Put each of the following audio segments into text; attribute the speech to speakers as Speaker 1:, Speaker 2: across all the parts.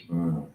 Speaker 1: Right.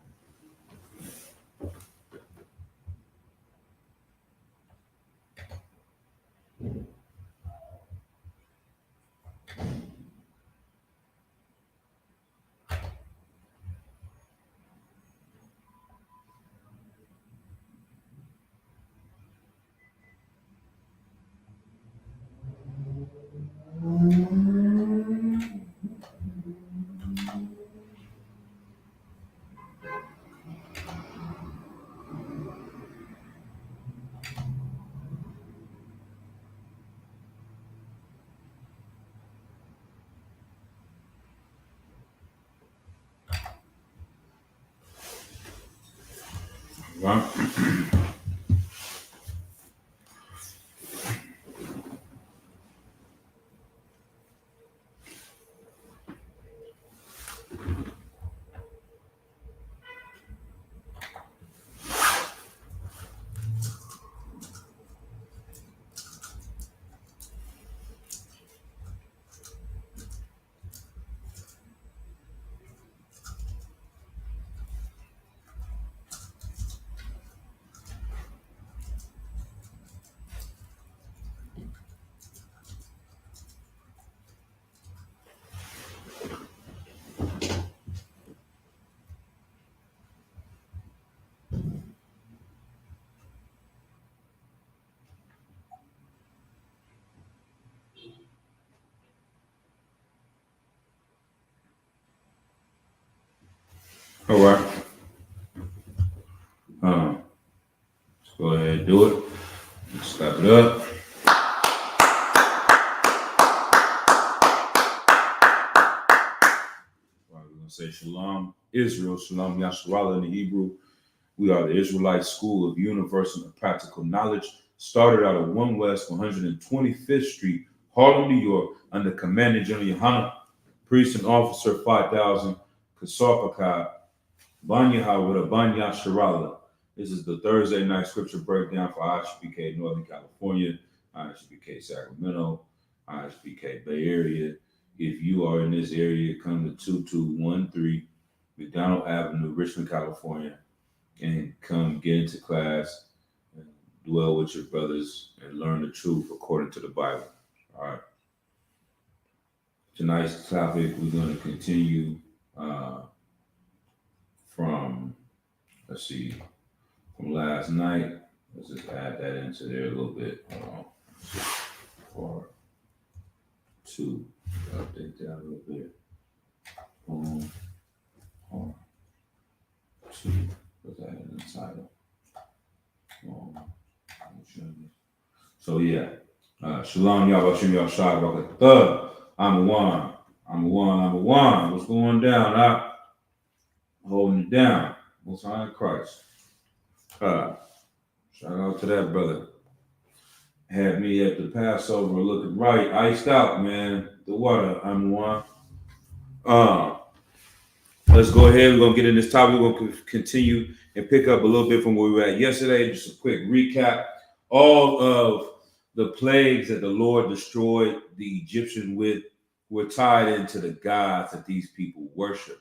Speaker 1: All right. Let's go ahead and do it. Let's clap it up. We're going to say Shalom Israel, Shalom Yasharallah in the Hebrew. We are the Israelite School of Universal and Practical Knowledge, started out of 1 West 125th Street, Harlem, New York, under Commanding General Yohana, Priest and Officer 5000, Kasarpakad, Banyaha with a Banya Sharala. This is the Thursday night scripture breakdown for IHBK Northern California, IHBK Sacramento, IHBK Bay Area. If you are in this area, come to 2213 McDonald Avenue, Richmond, California, and come get into class and dwell with your brothers and learn the truth according to the Bible. All right. Tonight's topic, we're going to continue from, let's see, from last night. Let's just add that into there a little bit. Part 2. Update that a little bit. Part 2. Put that in the title. So yeah. Shalom Yahweh Shem Yahshua Barakatah. I'm one. What's going down? Holding it down. Most High in Christ. Shout out to that brother. Had me at the Passover looking right, iced out, man. The water, I'm one. Let's go ahead. We're gonna get in this topic. We're gonna continue and pick up a little bit from where we were at yesterday. Just a quick recap. All of the plagues that the Lord destroyed the Egyptians with were tied into the gods that these people worship.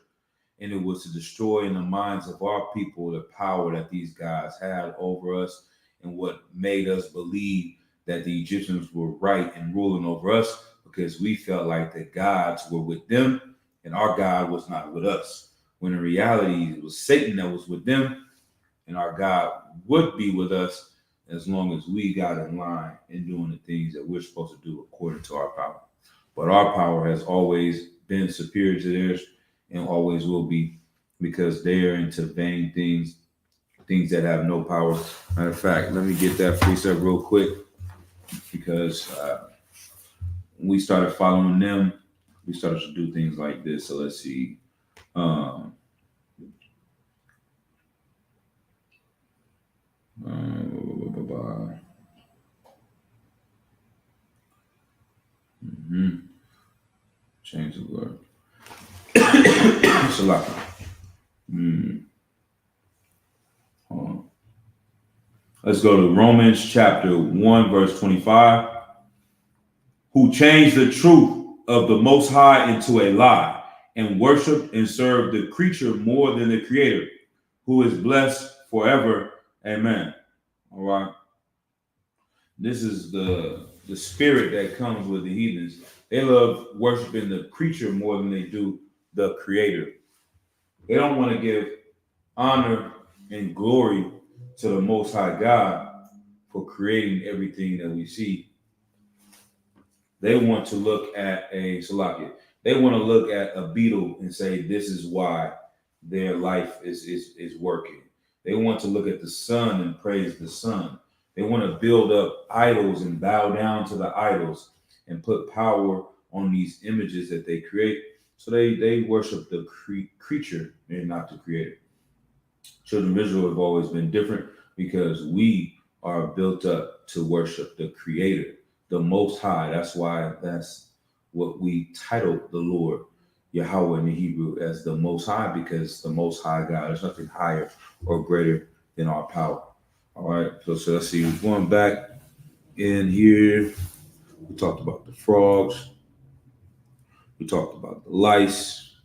Speaker 1: And it was to destroy in the minds of our people the power that these gods had over us and what made us believe that the Egyptians were right in ruling over us because we felt like the gods were with them and our God was not with us. When in reality, it was Satan that was with them and our God would be with us as long as we got in line and doing the things that we're supposed to do according to our power. But our power has always been superior to theirs and always will be because they are into vain things that have no power. Matter of fact, let me get that precept real quick because when we started following them, we started to do things like this. So let's see. Change the word. Let's go to Romans chapter 1, verse 25. Who changed the truth of the Most High into a lie and worshiped and served the creature more than the creator, who is blessed forever. Amen. All right. This is the spirit that comes with the heathens. They love worshiping the creature more than they do the creator. They don't want to give honor and glory to the Most High God for creating everything that we see. They want to look at a Salakia. They want to look at a beetle and say, this is why their life is working. They want to look at the sun and praise the sun. They want to build up idols and bow down to the idols and put power on these images that they create. So they worship the creature and not the creator. Children of Israel have always been different because we are built up to worship the creator, the most high. That's what we titled the Lord Yahweh in the Hebrew as the most high, because the most high God, there's nothing higher or greater than our power. All right, so let's see, we're going back in here. We talked about the frogs, we talked about the lice.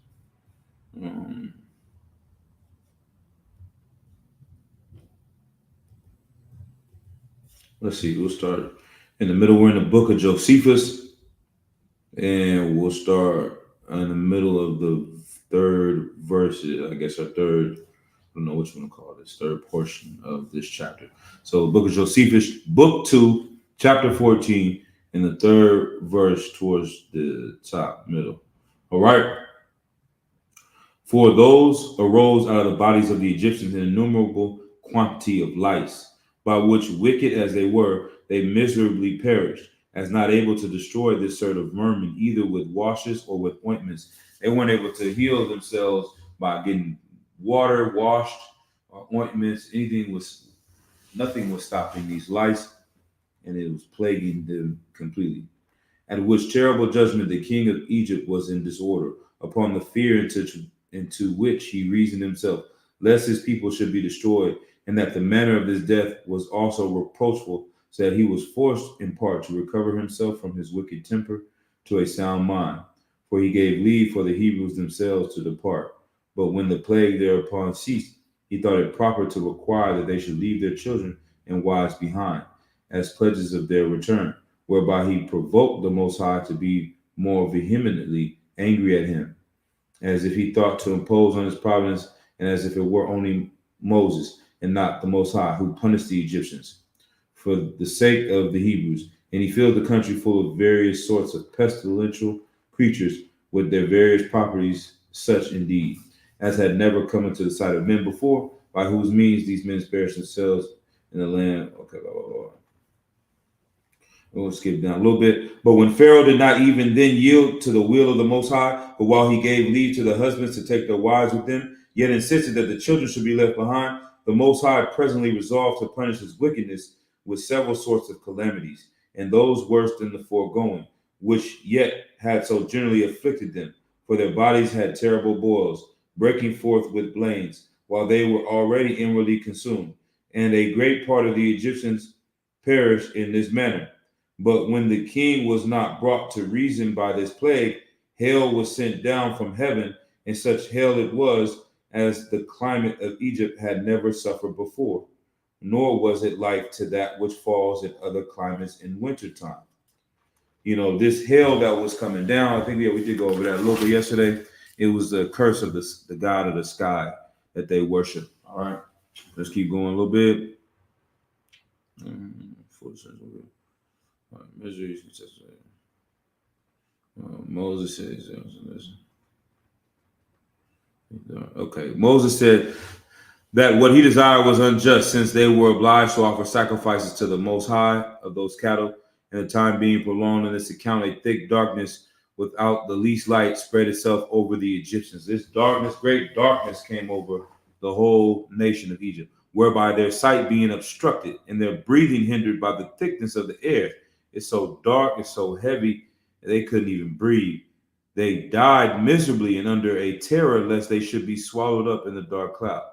Speaker 1: Let's see, we'll start in the middle. We're in the book of Josephus, and we'll start in the middle of the third verse, I guess our third, I don't know which one to call this, third portion of this chapter. So, the book of Josephus, book 2, chapter 14, and the third verse towards the top middle. All right. For those arose out of the bodies of the Egyptians an innumerable quantity of lice, by which, wicked as they were, they miserably perished, as not able to destroy this sort of vermin either with washes or with ointments. They weren't able to heal themselves by getting water washed or ointments. Nothing was stopping these lice, and it was plaguing them completely. At which terrible judgment the king of Egypt was in disorder, upon the fear into which he reasoned himself, lest his people should be destroyed, and that the manner of his death was also reproachful, so that he was forced in part to recover himself from his wicked temper to a sound mind. For he gave leave for the Hebrews themselves to depart. But when the plague thereupon ceased, he thought it proper to require that they should leave their children and wives behind, as pledges of their return, whereby he provoked the Most High to be more vehemently angry at him, as if he thought to impose on his providence, and as if it were only Moses and not the Most High who punished the Egyptians for the sake of the Hebrews. And he filled the country full of various sorts of pestilential creatures with their various properties, such indeed as had never come into the sight of men before, by whose means these men perished themselves in the land. Okay, blah, blah, blah. We'll skip down a little bit. But when Pharaoh did not even then yield to the will of the Most High, but while he gave leave to the husbands to take their wives with them, yet insisted that the children should be left behind, the Most High presently resolved to punish his wickedness with several sorts of calamities, and those worse than the foregoing, which yet had so generally afflicted them. For their bodies had terrible boils, breaking forth with blains, while they were already inwardly consumed. And a great part of the Egyptians perished in this manner. But when the king was not brought to reason by this plague, hail was sent down from heaven, and such hail it was as the climate of Egypt had never suffered before, nor was it like to that which falls in other climates in wintertime. You know, this hail that was coming down, I think we did go over that a little bit yesterday. It was the curse of the god of the sky that they worship. All right, let's keep going a little bit. Moses says, okay, Moses said that what he desired was unjust, since they were obliged to offer sacrifices to the Most High of those cattle, and the time being prolonged on this account, a thick darkness without the least light spread itself over the Egyptians. This darkness, great darkness, came over the whole nation of Egypt, whereby their sight being obstructed and their breathing hindered by the thickness of the air. It's so dark, it's so heavy, they couldn't even breathe. They died miserably and under a terror lest they should be swallowed up in the dark cloud.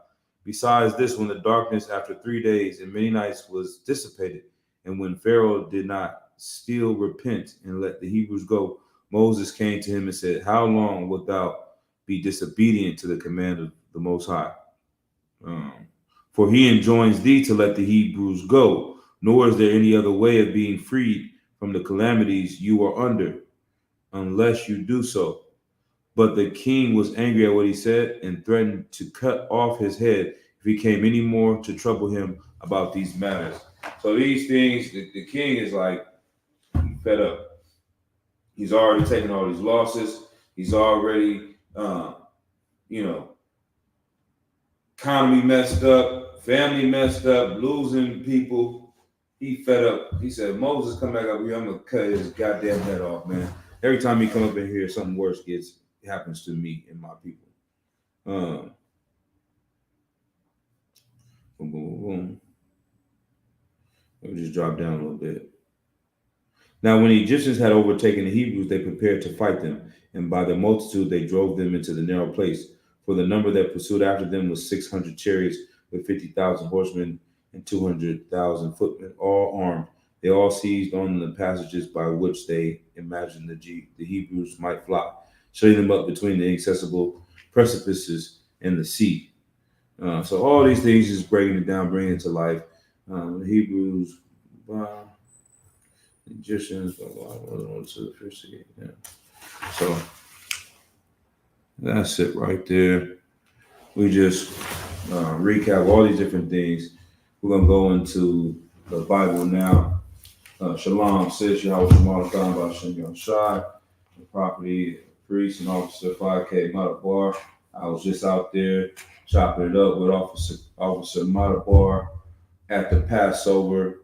Speaker 1: Besides this, when the darkness after 3 days and many nights was dissipated, and when Pharaoh did not still repent and let the Hebrews go, Moses came to him and said, how long wilt thou be disobedient to the command of the Most High. For he enjoins thee to let the Hebrews go, nor is there any other way of being freed from the calamities you are under, unless you do so. But the king was angry at what he said and threatened to cut off his head if he came any more to trouble him about these matters. So these things, the king is like fed up. He's already taken all these losses. He's already, economy messed up, family messed up, losing people. He fed up. He said, Moses, come back up here. I'm going to cut his goddamn head off, man. Every time he come up in here, something worse happens to me and my people. Boom, boom, boom. Let me just drop down a little bit. Now, when the Egyptians had overtaken the Hebrews, they prepared to fight them, and by the multitude they drove them into the narrow place. For the number that pursued after them was 600 chariots with 50,000 horsemen and 200,000 footmen, all armed. They all seized on the passages by which they imagined the Hebrews might fly, shutting them up between the inaccessible precipices and the sea. So all these things, just breaking it down, bringing it to life. The Hebrews, Egyptians, yeah. So that's it right there. We just recap all these different things. We're gonna go into the Bible now. Shalom, sis, Yahweh Shemar, talking about Shem Yon Shai, the property, priest, and Officer 5K Matabar. I was just out there chopping it up with Officer Matabar at the Passover.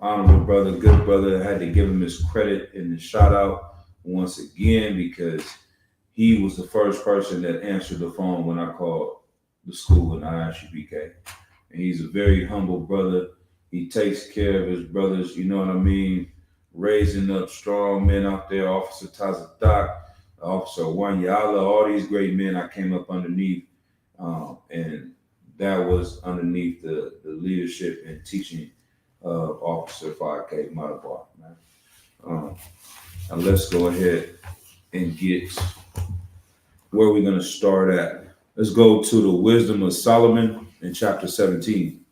Speaker 1: Honorable brother, good brother. I had to give him his credit and his shout out once again because he was the first person that answered the phone when I called the school in ISUBK. And he's a very humble brother. He takes care of his brothers, you know what I mean? Raising up strong men out there, Officer Tazadak, Officer Wanyala, all these great men I came up underneath. And that was underneath the leadership and teaching of Officer 5K Matabar, man. And let's go ahead and get where we're going to start at. Let's go to the Wisdom of Solomon in chapter 17.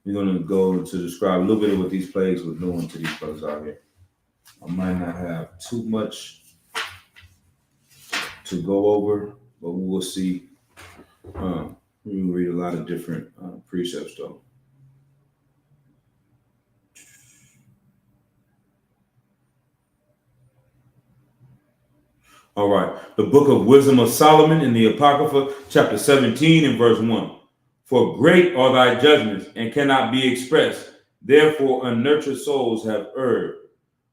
Speaker 1: We're going to go to describe a little bit of what these plagues were doing to these brothers out here. I might not have too much to go over, but we will see. We will read a lot of different precepts, though. All right. The book of Wisdom of Solomon in the Apocrypha, chapter 17 and verse 1. For great are thy judgments and cannot be expressed. Therefore, unnurtured souls have erred.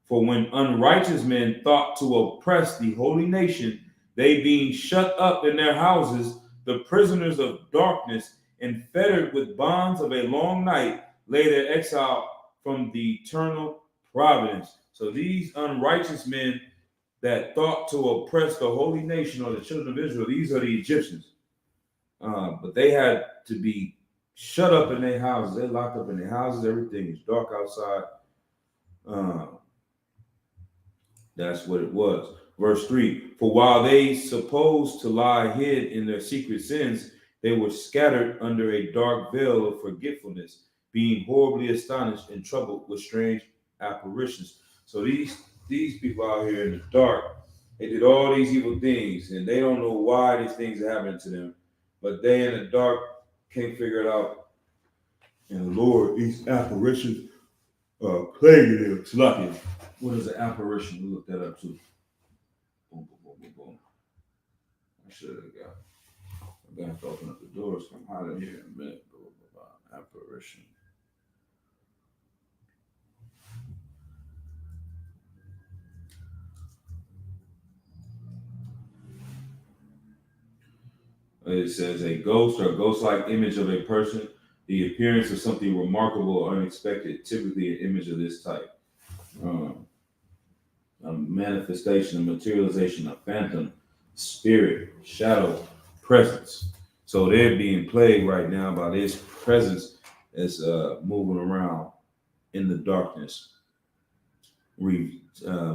Speaker 1: For when unrighteous men thought to oppress the holy nation, they being shut up in their houses, the prisoners of darkness and fettered with bonds of a long night, lay their exile from the eternal providence. So these unrighteous men that thought to oppress the holy nation or the children of Israel, these are the Egyptians. But they had to be shut up in their houses. They're locked up in their houses. Everything is dark outside. That's what it was. Verse 3, for while they supposed to lie hid in their secret sins, they were scattered under a dark veil of forgetfulness, being horribly astonished and troubled with strange apparitions. So these people out here in the dark, they did all these evil things, and they don't know why these things are happening to them. But they in the dark can't figure it out. And the Lord, these apparitions plaguing them. It's lucky. What is an apparition? We look that up too. Boom, boom, boom, boom, boom. I should have got. I'm gonna have to open up the doors. Come hide in here in a minute. Apparition. It says a ghost or a ghost-like image of a person, the appearance of something remarkable or unexpected, typically an image of this type. A manifestation, a materialization, a phantom, spirit, shadow, presence. So they're being plagued right now by this presence that's moving around in the darkness. Read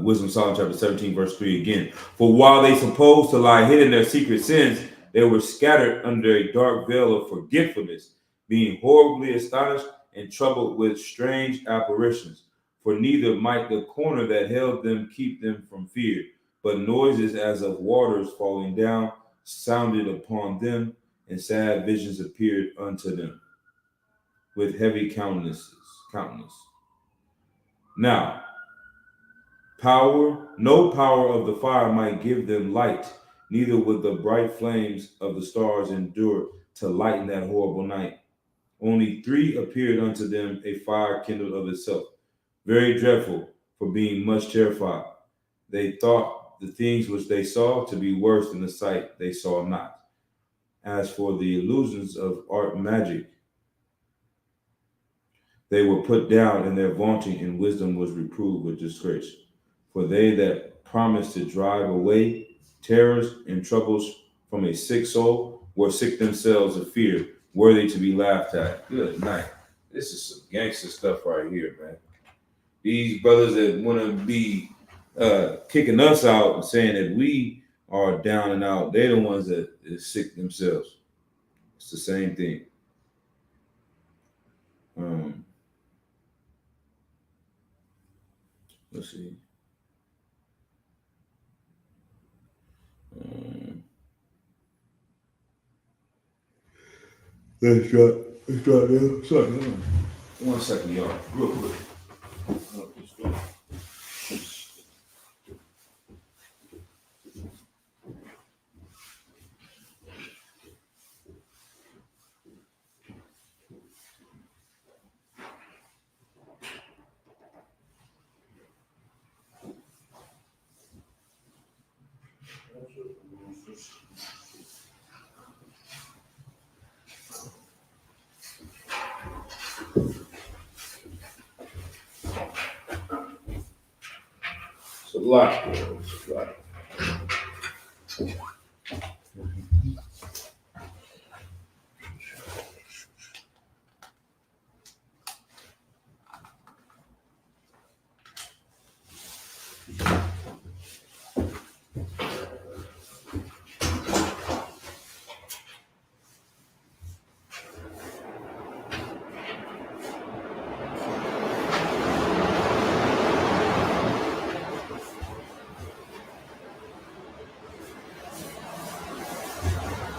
Speaker 1: Wisdom of Solomon chapter 17, verse 3 again. For while they supposed to lie hidden their secret sins, they were scattered under a dark veil of forgetfulness, being horribly astonished and troubled with strange apparitions. For neither might the corner that held them keep them from fear, but noises as of waters falling down sounded upon them, and sad visions appeared unto them with heavy countenance. Now, no power of the fire might give them light, neither would the bright flames of the stars endure to lighten that horrible night. Only three appeared unto them, a fire kindled of itself, very dreadful, for being much terrified. They thought the things which they saw to be worse than the sight they saw not. As for the illusions of art magic, they were put down, and their vaunting in wisdom was reproved with disgrace. For they that promised to drive away terrors and troubles from a sick soul were sick themselves of fear, worthy to be laughed at. Good night. This is some gangster stuff right here, man. These brothers that want to be kicking us out and saying that we are down and out, they're the ones that is sick themselves. It's the same thing. Let's see. Let's try there. Sorry, 1 second, y'all. Real quick. It's a lot. It's a lot.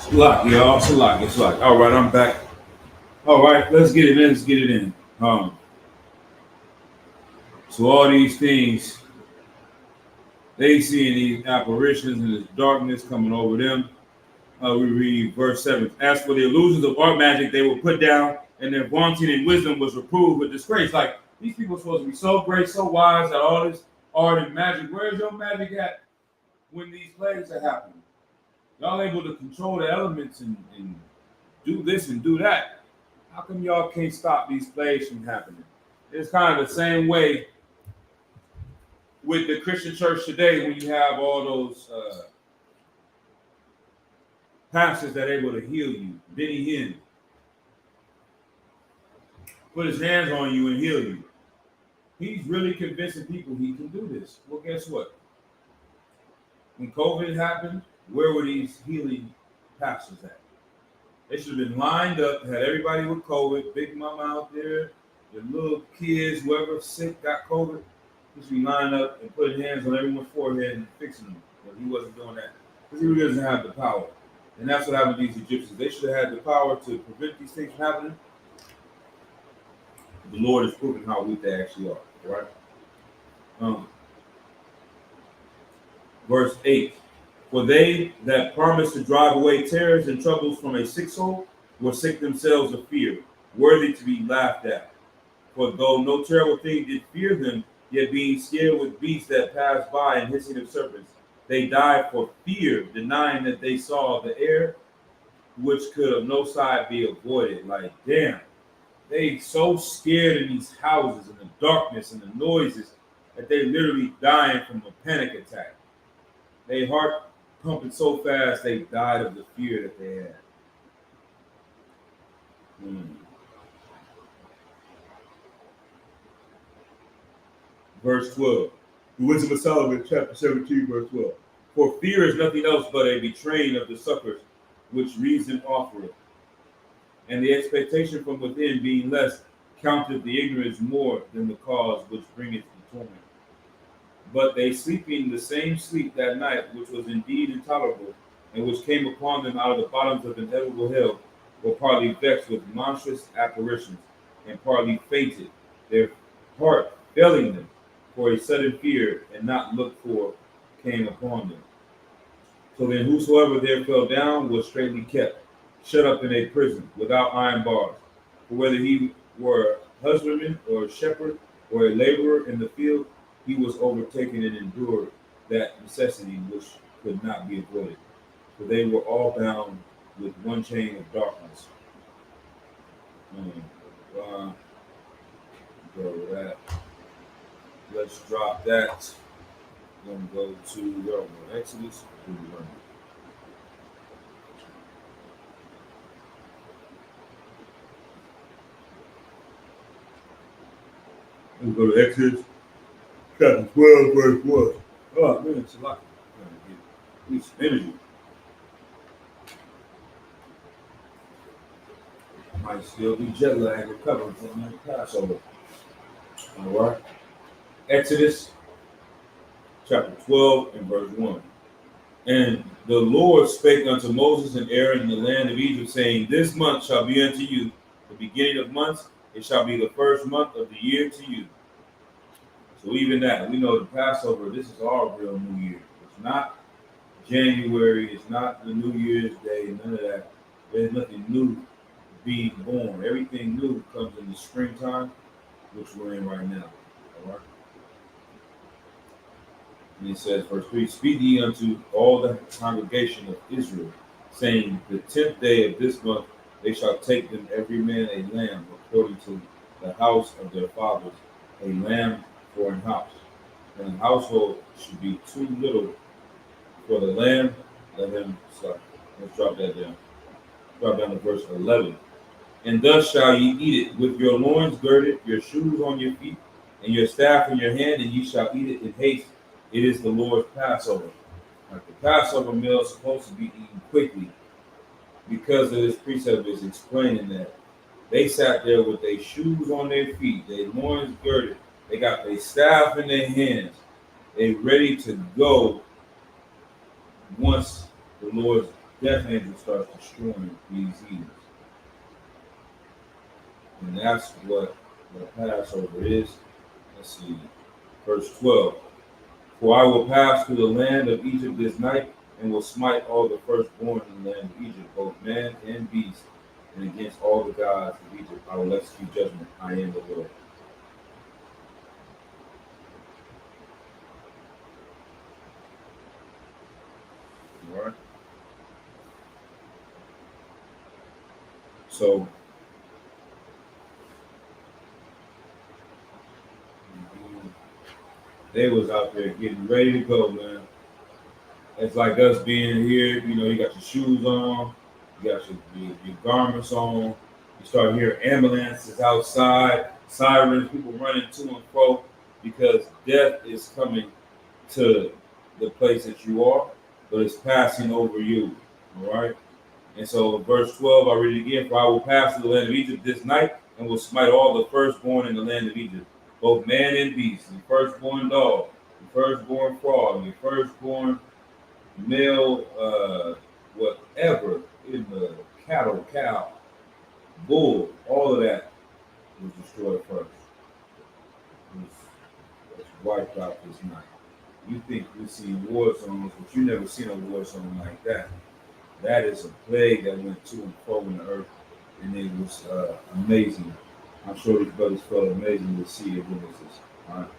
Speaker 1: It's a lot, y'all. It's a lot. It's a lot. All right, I'm back. All right, let's get it in. Let's get it in. So all these things, they seeing these apparitions and this darkness coming over them. We read verse 7. As for the illusions of art magic, they were put down, and their vaunting in wisdom was reproved with disgrace. Like, these people are supposed to be so great, so wise at all this art and magic. Where's your magic at when these plagues are happening? Y'all able to control the elements and do this and do that. How come y'all can't stop these plagues from happening? It's kind of the same way with the Christian church today when you have all those pastors that are able to heal you. Benny Hinn put his hands on you and heal you. He's really convincing people he can do this. Well, guess what? When COVID happened, where were these healing pastors at? They should have been lined up, had everybody with COVID, Big Mama out there, the little kids, whoever sick got COVID. He should be lining up and putting hands on everyone's forehead and fixing them. But he wasn't doing that because he really doesn't have the power. And that's what happened to these Egyptians. They should have had the power to prevent these things from happening. The Lord is proving how weak they actually are, right? Verse 8. For they that promised to drive away terrors and troubles from a sick soul were sick themselves of fear, worthy to be laughed at. For though no terrible thing did fear them, yet being scared with beasts that passed by and hissing of serpents, they died for fear, denying that they saw the air, which could of no side be avoided. Like, damn, they so scared in these houses and the darkness and the noises that they literally dying from a panic attack. They heart pumping so fast they died of the fear that they had. Verse 12. The Wisdom of Solomon, chapter 17, verse 12. For fear is nothing else but a betraying of the suckers which reason offereth, and the expectation from within being less counteth the ignorance more than the cause which bringeth the torment. But they sleeping the same sleep that night, which was indeed intolerable, and which came upon them out of the bottoms of inevitable hell, were partly vexed with monstrous apparitions, and partly fainted, their heart failing them, for a sudden fear and not looked for came upon them. So then whosoever there fell down was straitly kept, shut up in a prison, without iron bars. For whether he were a husbandman or a shepherd or a laborer in the field, he was overtaken and endured that necessity which could not be avoided. For they were all bound with one chain of darkness. Go with that. Let's drop that. Then go to Exodus. We'll go to Exodus chapter 12, verse 1. Oh man, it's a lot. Get some energy. Might still be jet lag recovering from that Passover. All right. Exodus chapter 12 and verse 1. And the Lord spake unto Moses and Aaron in the land of Egypt, saying, This month shall be unto you the beginning of months. It shall be the first month of the year to you. So even that, we know the Passover, this is our real New Year. It's not January, it's not the New Year's Day, none of that. There's nothing new being born. Everything new comes in the springtime, which we're in right now. All right. And it says, verse 3, Speak ye unto all the congregation of Israel, saying, The 10th day of this month they shall take them every man a lamb according to the house of their fathers, a lamb for an house. And the household should be too little for the lamb, let him slaughter. Let's drop that down. Drop down to verse 11. And thus shall ye eat it with your loins girded, your shoes on your feet, and your staff in your hand, and ye shall eat it in haste. It is the Lord's Passover. Like the Passover meal is supposed to be eaten quickly because of this precept is explaining that they sat there with their shoes on their feet, their loins girded, they got their staff in their hands, they ready to go once the Lord's death angel starts destroying these heathens. And that's what the Passover is. Let's see, verse 12. For I will pass through the land of Egypt this night, and will smite all the firstborn in the land of Egypt, both man and beast, and against all the gods of Egypt I will execute judgment. I am the Lord. All right. So they was out there getting ready to go, man. It's like us being here, you got your shoes on, you got your garments on, you start hearing ambulances outside, sirens, people running to and fro because death is coming to the place that you are, but it's passing over you. All right. And so verse 12, I read it again. For I will pass through the land of Egypt this night and will smite all the firstborn in the land of Egypt, both man and beast, the firstborn dog, the firstborn frog, the firstborn male, whatever in the cattle, cow, bull, all of that was destroyed first. It was wiped out this night. You think we've seen war zones, but you never seen a war zone like that. That is a plague that went to and fro in the earth, and it was amazing. I'm sure these brothers felt amazing to see it witness this. All right.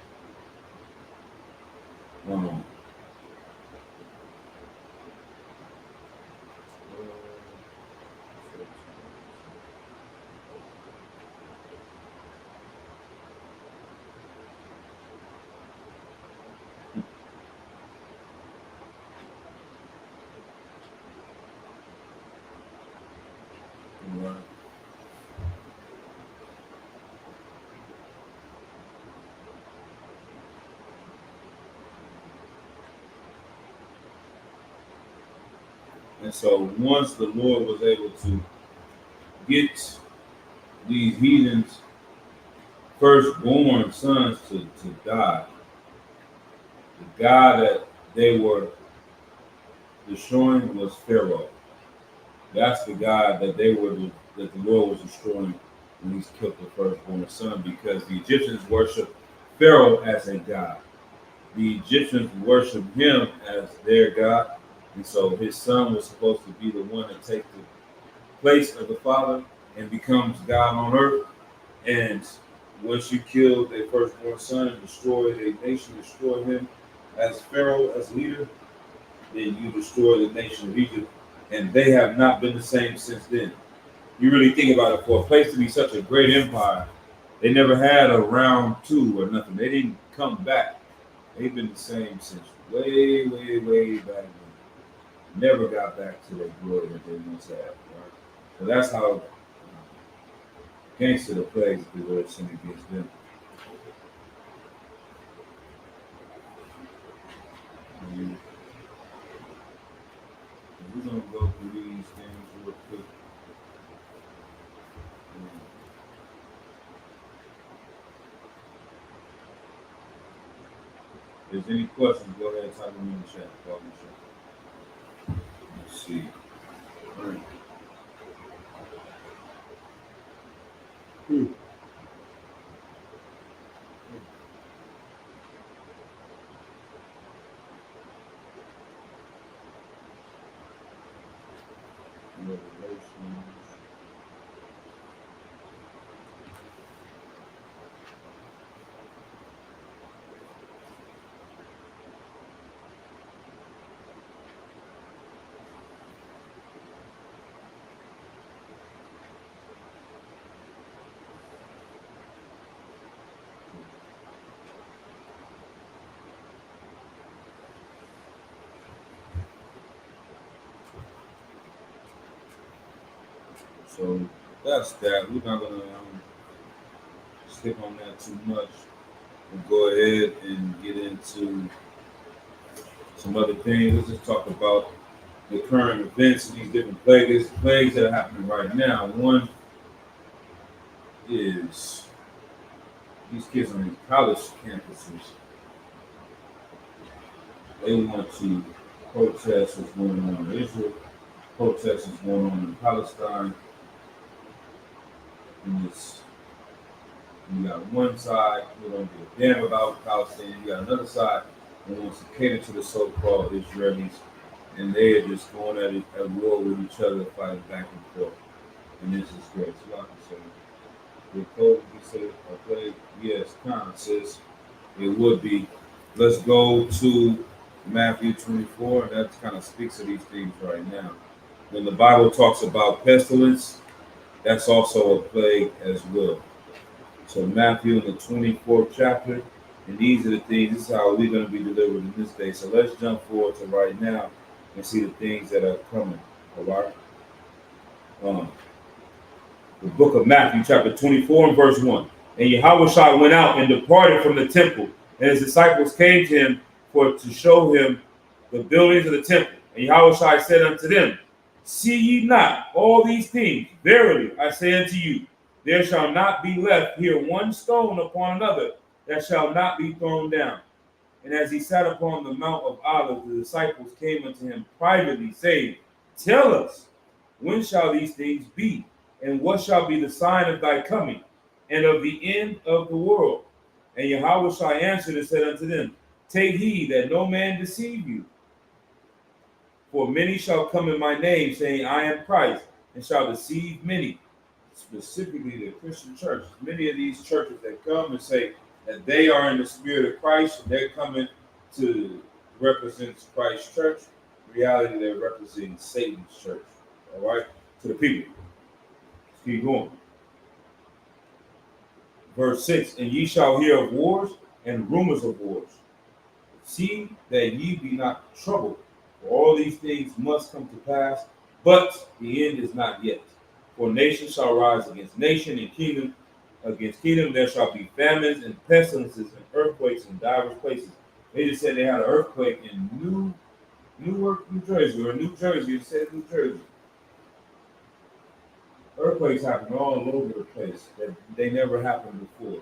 Speaker 1: And so once the Lord was able to get these heathens' firstborn sons to die, the God that they were destroying was Pharaoh. That's the God that that the Lord was destroying when he killed the firstborn son, because the Egyptians worshiped Pharaoh as a god. The Egyptians worshiped him as their god, and so his son was supposed to be the one that takes the place of the father and becomes God on earth. And once you kill their firstborn son and destroy a nation, destroy him as Pharaoh, as leader, then you destroy the nation of Egypt. And they have not been the same since then. You really think about it, for a place to be such a great empire, they never had a round two or nothing. They didn't come back. They've been the same since way, way, way back then. Never got back to their glory that they once had. Right? So that's how gangster the plagues the Lord sent against them. And we're going to go through these things real quick. If there's any questions, go ahead and type them in the chat. Let's see. All right. Revelations. So that's that. We're not gonna skip on that too much. We'll go ahead and get into some other things. Let's just talk about the current events and these different plagues that are happening right now. One is these kids on these college campuses. They want to protest what's going on in Israel, protest what's going on in Palestine. And it's, you got one side who don't give a damn about Palestine. You got another side who wants to cater to the so-called Israelis, and they are just going at war with each other, fighting back and forth. And this is great. So like I said, the code you said a plague, yes, kind of says it would be. Let's go to Matthew 24, and that kind of speaks to these things right now. When the Bible talks about pestilence, that's also a plague as well. So Matthew in the 24th chapter, and these are the things, this is how we're going to be delivered in this day. So let's jump forward to right now and see the things that are coming. All right. The book of Matthew, chapter 24 and verse 1. And Yahushua went out and departed from the temple, and his disciples came to him to show him the buildings of the temple. And Yahushua said unto them, See ye not all these things? Verily I say unto you, there shall not be left here one stone upon another that shall not be thrown down. And as he sat upon the Mount of Olives, the disciples came unto him privately, saying, Tell us, when shall these things be? And what shall be the sign of thy coming, and of the end of the world? And Yahushua answered and said unto them, Take heed that no man deceive you. For many shall come in my name, saying, I am Christ, and shall deceive many. Specifically the Christian church. Many of these churches that come and say that they are in the spirit of Christ, they're coming to represent Christ's church. In reality, they're representing Satan's church. All right? To the people. Let's keep going. Verse 6, And ye shall hear of wars and rumors of wars. See that ye be not troubled, for all these things must come to pass, but the end is not yet. For nation shall rise against nation, and kingdom against kingdom. There shall be famines and pestilences and earthquakes in divers places. They just said they had an earthquake in Newark, New Jersey, or New Jersey, it said New Jersey. Earthquakes happen all over the place that they never happened before.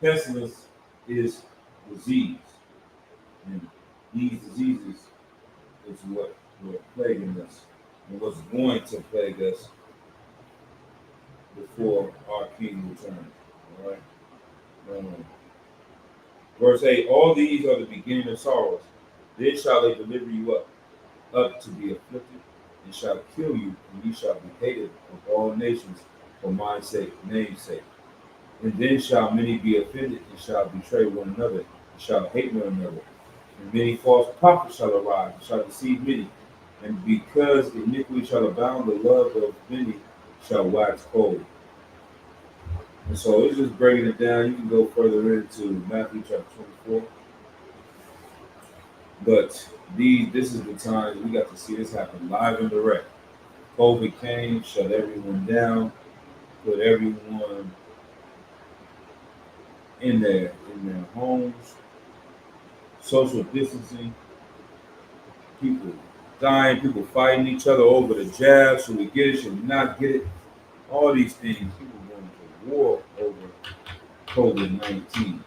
Speaker 1: Pestilence is disease, and these diseases is what were plaguing us and what's going to plague us before our King returns. All right. Verse 8, all these are the beginning of sorrows. Then shall they deliver you up to be afflicted, and shall kill you, and you shall be hated of all nations for my sake, name's sake. And then shall many be offended, and shall betray one another, and shall hate one another. And many false prophets shall arise, and shall deceive many. And because iniquity shall abound, the love of many shall wax cold. And so it's just breaking it down. You can go further into Matthew chapter 24. But this is the time we got to see this happen live and direct. COVID came, shut everyone down, put everyone in their homes, social distancing, people dying, people fighting each other over the jab. Should we get it? Should we not get it? All these things, people going to war over COVID-19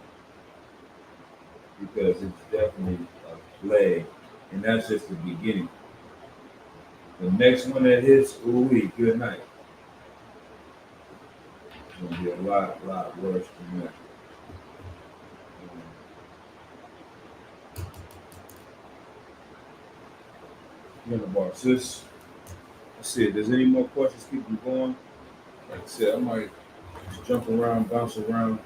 Speaker 1: because it's definitely a plague, and that's just the beginning. The next one that hits, ooh, good night. It's going to be a lot worse than that. About this. Let's see if there's any more questions. Keep them going. Like I said, I might just jump around, bounce around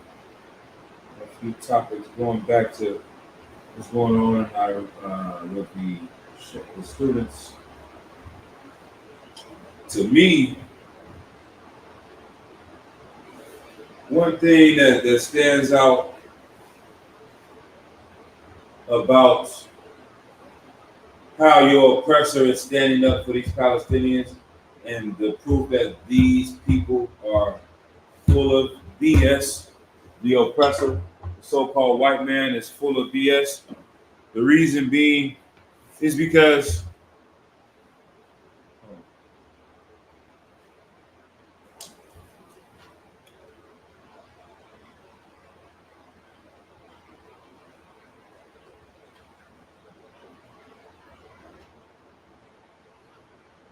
Speaker 1: a few topics, going back to what's going on with the students. To me, one thing that stands out about how your oppressor is standing up for these Palestinians, and the proof that these people are full of BS. The oppressor, the so-called white man, is full of BS. The reason being is because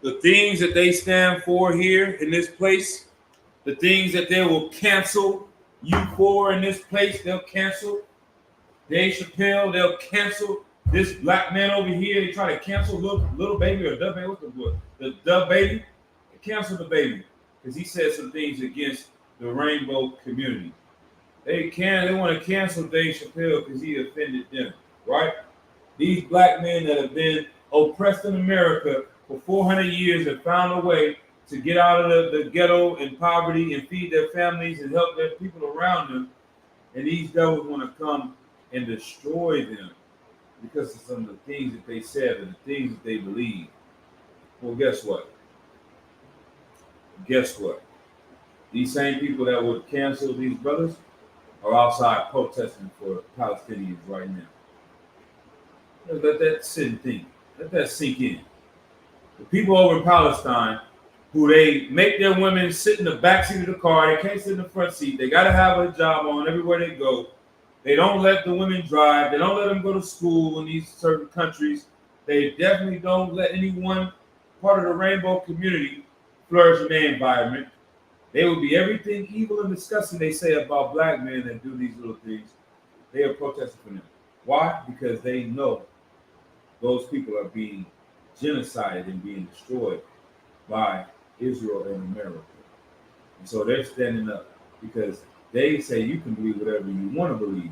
Speaker 1: the things that they stand for here in this place, the things that they will cancel you for in this place, they'll cancel. Dave Chappelle, they'll cancel. This black man over here, they try to cancel little baby or Dub Baby. What's the word? The Dub Baby. They cancel the baby because he said some things against the rainbow community. They want to cancel Dave Chappelle because he offended them, right? These black men that have been oppressed in America for 400 years have found a way to get out of the ghetto and poverty and feed their families and help their people around them. And these devils want to come and destroy them because of some of the things that they said and the things that they believe. Well, guess what? These same people that would cancel these brothers are outside protesting for Palestinians right now. Let that sit and think. Let that sink in. The people over in Palestine, who they make their women sit in the back seat of the car, they can't sit in the front seat. They got to have a job on everywhere they go. They don't let the women drive. They don't let them go to school in these certain countries. They definitely don't let anyone part of the rainbow community flourish in their environment. They will be everything evil and disgusting they say about black men that do these little things. They are protesting for them. Why? Because they know those people are being genocided and being destroyed by Israel and America. And so they're standing up because they say you can believe whatever you want to believe,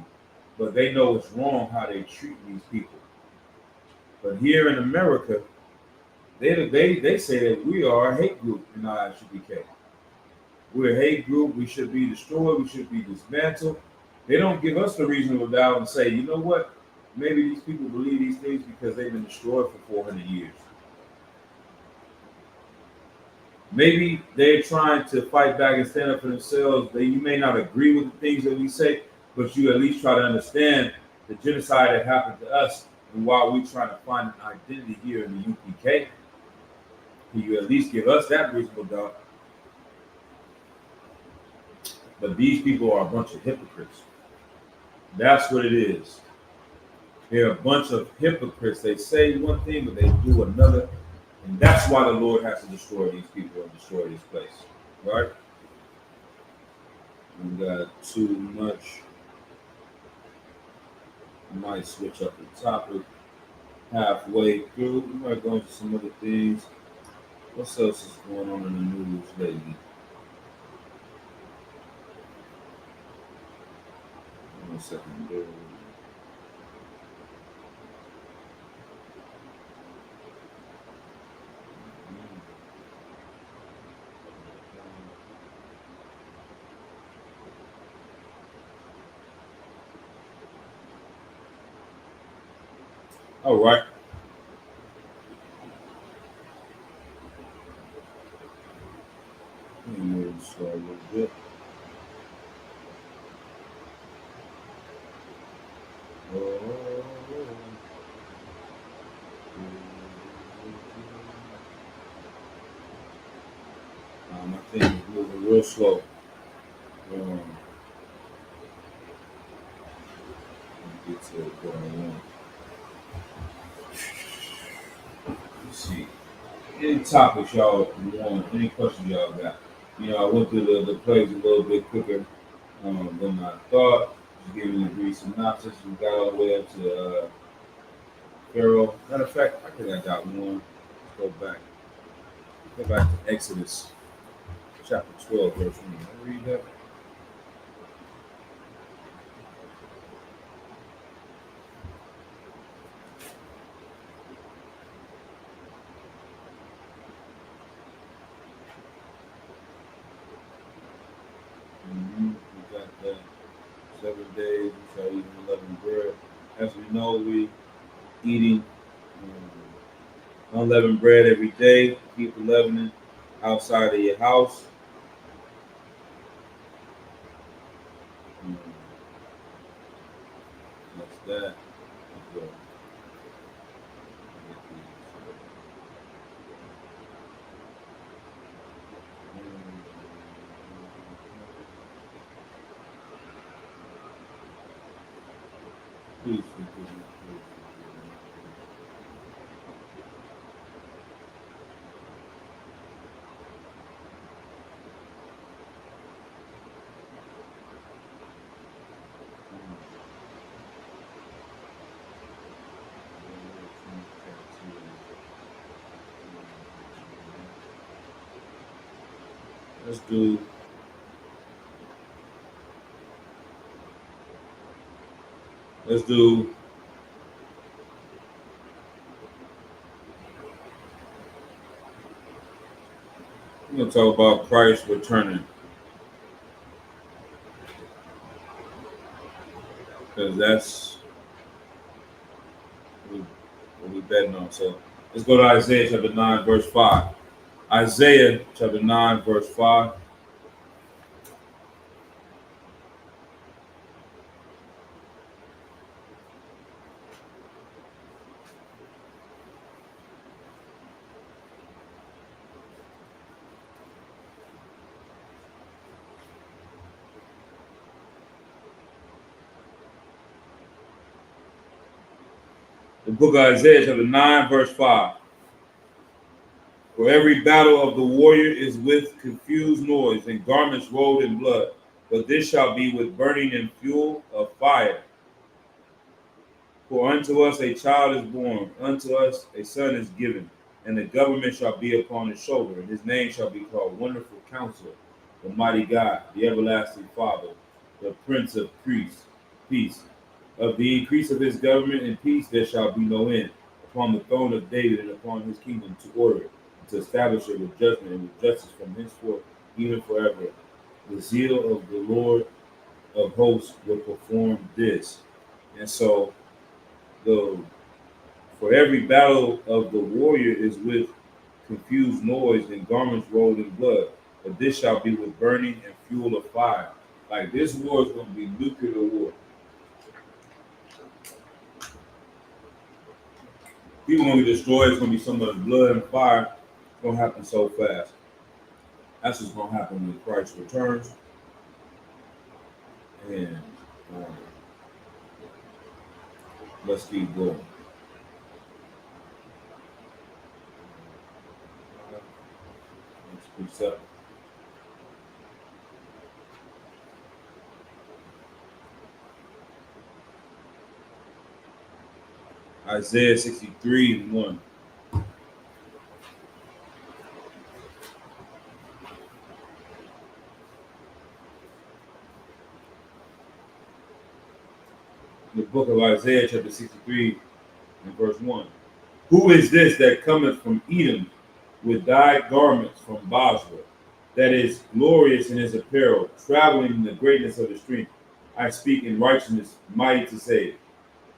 Speaker 1: but they know it's wrong how they treat these people. But here in America, they say that we are a hate group in ISUPK. We're a hate group. We should be destroyed. We should be dismantled. They don't give us the reasonable doubt and say, you know what? Maybe these people believe these things because they've been destroyed for 400 years. Maybe they're trying to fight back and stand up for themselves. You may not agree with the things that we say, but you at least try to understand the genocide that happened to us And while we're trying to find an identity here in the UPK, can you at least give us that reasonable doubt? But these people are a bunch of hypocrites. That's what it is. They're a bunch of hypocrites. They say one thing, but they do another. And that's why the Lord has to destroy these people and destroy this place. Right? We got too much. I might switch up the topic halfway through. We might go into some other things. What else is going on in the news lately? One second. All right. Let me move this a little bit. My thing is moving real slow. Get to what I want. Let's see. Any topics y'all want? Any questions y'all got? I went through the plays a little bit quicker than I thought. Just giving you a brief synopsis. We got all the way up to Pharaoh. Matter of fact, I think I got one. Let's go back. Go back to Exodus chapter 12, verse 1. Can I read that? We got that. 7 days, we shall eat unleavened bread. As we know, we eating unleavened bread every day. Keep the leavening outside of your house. That's that. Please forgive me. Let's do. We're gonna talk about Christ returning, because that's what we're betting on. So let's go to Isaiah chapter 9, verse 5. Isaiah chapter 9, verse 5. The book of Isaiah chapter 9, verse 5. For every battle of the warrior is with confused noise and garments rolled in blood, but this shall be with burning and fuel of fire. For unto us a child is born, unto us a son is given, and the government shall be upon his shoulder, and his name shall be called Wonderful Counselor, the Mighty God, the Everlasting Father, the Prince of Peace. Of the increase of his government and peace there shall be no end, upon the throne of David and upon his kingdom, to order it, and to establish it with judgment and with justice from henceforth, even forever. The zeal of the Lord of hosts will perform this. And so, for every battle of the warrior is with confused noise and garments rolled in blood, but this shall be with burning and fuel of fire. Like, this war is going to be nuclear war. People gonna get destroyed. It's gonna be so much blood and fire. It's gonna happen so fast. That's what's gonna happen when Christ returns. And um, let's keep going. Next precept. Isaiah 63 and 1. The book of Isaiah, chapter 63, and verse 1. Who is this that cometh from Edom with dyed garments from Basra, that is glorious in his apparel, traveling in the greatness of his strength? I speak in righteousness, mighty to save.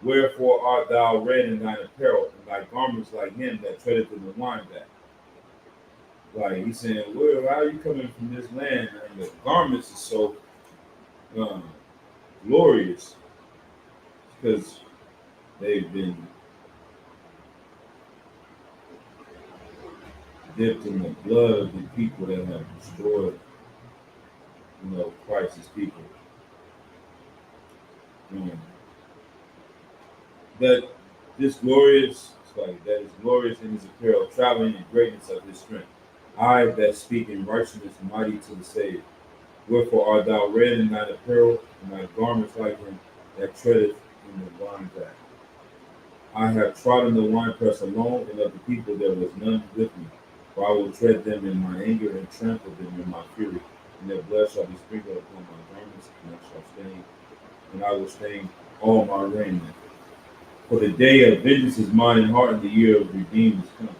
Speaker 1: Wherefore art thou red in thine apparel, and thy garments like him that treadeth in the wine vat? Like he's saying, well, how are you coming from this land? And the garments are so um, glorious because they've been dipped in the blood of the people that have destroyed, Christ's people. Um, that this glorious, that is glorious in his apparel, traveling in greatness of his strength. I that speak in righteousness, mighty to the save. Wherefore art thou red in thine apparel, and thy garments like him that treadeth in the wine vat. I have trodden the winepress alone, and of the people there was none with me. For I will tread them in my anger and trample them in my fury, and their blood shall be sprinkled upon my garments, and I will stain all my raiment. For the day of vengeance is mine and heart, and the year of redeemed is come.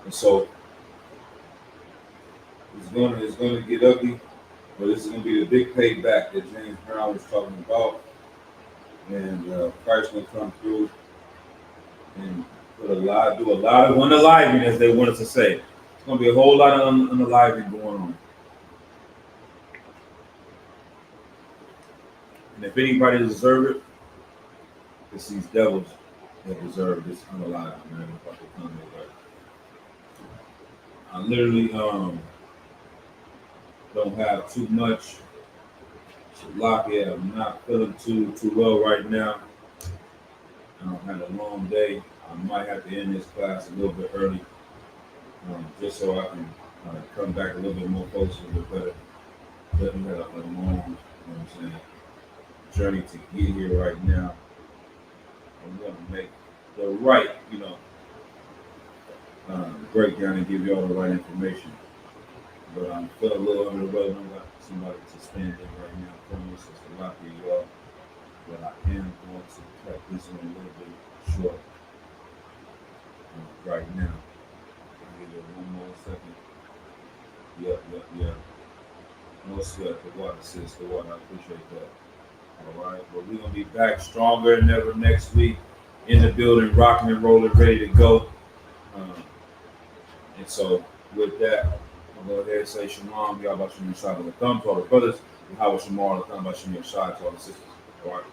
Speaker 1: And so it's gonna get ugly, but this is gonna be the big payback that James Brown was talking about, and Christ gonna come through and do a lot of unaliving, as they want us to say. It's gonna be a whole lot of unaliving going on. And if anybody deserve it, it's these devils that deserve this unaliving, man. I literally don't have too much to lock in. I'm not feeling too well right now. I had a long day. I might have to end this class a little bit early, just so I can come back a little bit more focused, a little better. Definitely had a long, journey to get here right now. I'm going to make the right, breakdown and give you all the right information. But I'm feeling a little under the weather. I don't got somebody to stand in right now for me, so it's a lot for you all. But I am going to cut this one a little bit short right now. I'll give it one more second. Yep. No sweat. The water, sis. The water. I appreciate that. All right. But we're going to be back stronger than ever next week. In the building, rocking and rolling, ready to go. And so, with that, I'll go ahead and say shalom. Y'all about to shine with a thumb to all the brothers. And how was Shamar, the thumb by Shamir Shai to all the sisters. All right.